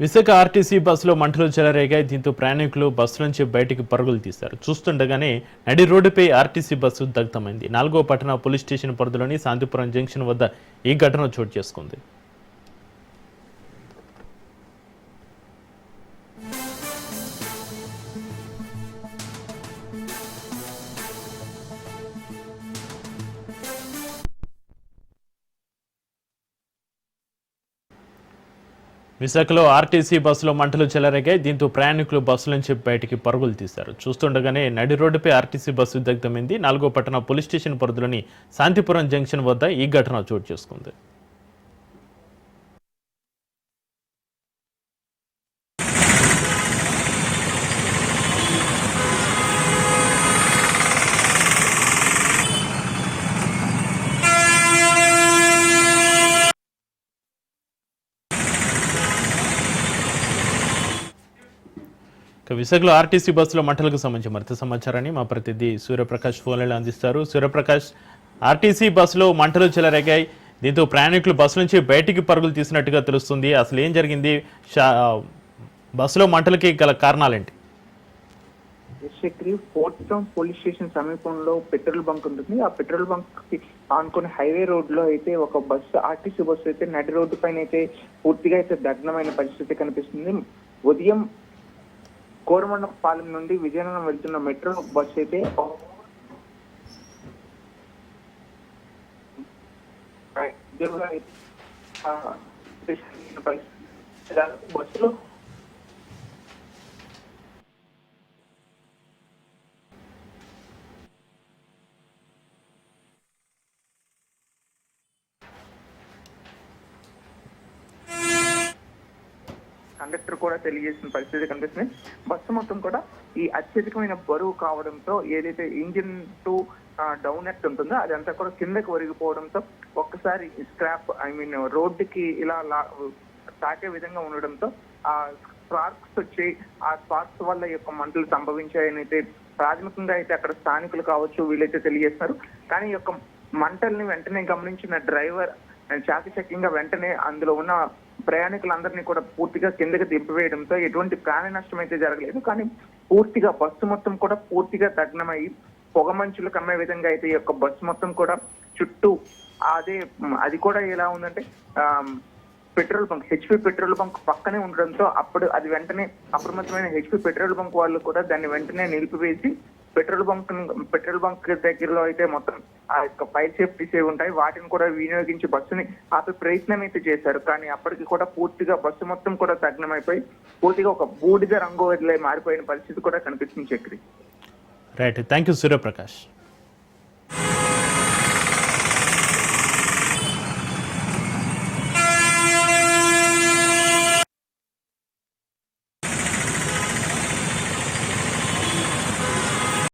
Visakha RTC బస్సులో మంటలు చెలరేగాయి. దీంతో ప్రయాణికులు బస్సు నుంచి బయటికి పరుగులు తీశారు. చూస్తుండగానే నడి రోడ్డుపై ఆర్టీసీ బస్సు దగ్ధమైంది. 4వ పట్టణ పోలీస్ స్టేషన్ పరిధిలోని శాంతిపురం జంక్షన్ వద్ద ఈ ఘటన చోటు చేసుకుంది. విశాఖలో ఆర్టీసీ బస్సులో మంటలు చెలరేగాయి. దీంతో ప్రయాణికులు బస్సు నుంచి బయటికి పరుగులు తీశారు. చూస్తుండగానే నడి రోడ్డుపై ఆర్టీసీ బస్సు దగ్ధమైంది. 4వ పట్టణ పోలీస్ స్టేషన్ పరిధిలోని శాంతిపురం జంక్షన్ వద్ద ఈ ఘటన చోటు చేసుకుంది. విశాఖలో ఆర్టీసీ బస్సులో మంటలకు సంబంధించి మరింత సమాచారాన్ని మా ప్రతినిధి సూర్యప్రకాష్ ఫోన్లలో అందిస్తారు. సూర్యప్రకాష్, ఆర్టీసీ బస్సులో మంటలు చెలరేగాయి. దీంతో ప్రయాణికులు బస్సు నుంచి బయటికి పరుగులు తీసినట్టుగా తెలుస్తుంది. అసలు ఏం జరిగింది? బస్సులో మంటలకి గల కారణాలేంటి? ఫోర్త్ టౌన్ పోలీస్ స్టేషన్ సమీపంలో పెట్రోల్ బంక్ ఉంటుంది. ఆ పెట్రోల్ బంక్ కి ఆనుకుని హైవే రోడ్ లో అయితే ఒక బస్సు, ఆర్టీసీ బస్సు అయితే నడి రోడ్డు పైన అయితే పూర్తిగా అయితే దగ్ధమైన పరిస్థితి కనిపిస్తుంది. ఉదయం కోరమండపాలెం నుండి విజయనగరం వెళ్తున్న మెట్రో బస్సు అయితే బస్సులో కండక్టర్ కూడా తెలియజేసిన పరిస్థితి కనిపిస్తుంది. బస్సు మొత్తం కూడా ఈ అత్యధికమైన బరువు కావడంతో ఏదైతే ఇంజిన్ టు డౌన్ నెట్ ఉంటుందో అదంతా కూడా కిందకి ఒరిగిపోవడంతో ఒక్కసారి స్క్రాప్ రోడ్డుకి ఇలా తాకే విధంగా ఉండడంతో ఆ స్పార్క్స్ వచ్చి ఆ స్పార్క్స్ వల్ల యొక్క మంటలు సంభవించాయని అయితే ప్రాథమికంగా అయితే అక్కడ స్థానికులు కావచ్చు వీళ్ళైతే తెలియజేస్తున్నారు. కానీ ఈ యొక్క మంటల్ని వెంటనే గమనించిన డ్రైవర్ చాకచక్యంగా వెంటనే అందులో ఉన్న ప్రయాణికులందరినీ కూడా పూర్తిగా కిందకి దింపివేయడంతో ఎటువంటి ప్రాణ నష్టం అయితే జరగలేదు. కానీ పూర్తిగా బస్సు మొత్తం కూడా పూర్తిగా దగ్నమై పొగ మంచులు కమ్మే విధంగా అయితే ఈ యొక్క బస్సు మొత్తం కూడా చుట్టూ అది కూడా ఎలా ఉందంటే petrol bunk, HP petrol bunk పక్కనే ఉండడంతో అప్పుడు అది వెంటనే అప్రమత్తమైన హెచ్పి పెట్రోల్ బంక్ వాళ్ళు కూడా దాన్ని వెంటనే నిలిపివేసి పెట్రోల్ బంక్ దగ్గరలో అయితే మొత్తం ఆ యొక్క ఫైర్ సేఫ్టీస్ ఏ ఉంటాయి వాటిని కూడా వినియోగించి బస్సుని ఆపే ప్రయత్నం అయితే చేశారు. కానీ అప్పటికి కూడా పూర్తిగా బస్సు మొత్తం కూడా దగ్నమైపోయి పూర్తిగా ఒక బూడిద రంగు వదిలే మారిపోయిన పరిస్థితి కూడా కనిపిస్తుంది. Chakri. Right, thank you Suryaprakash.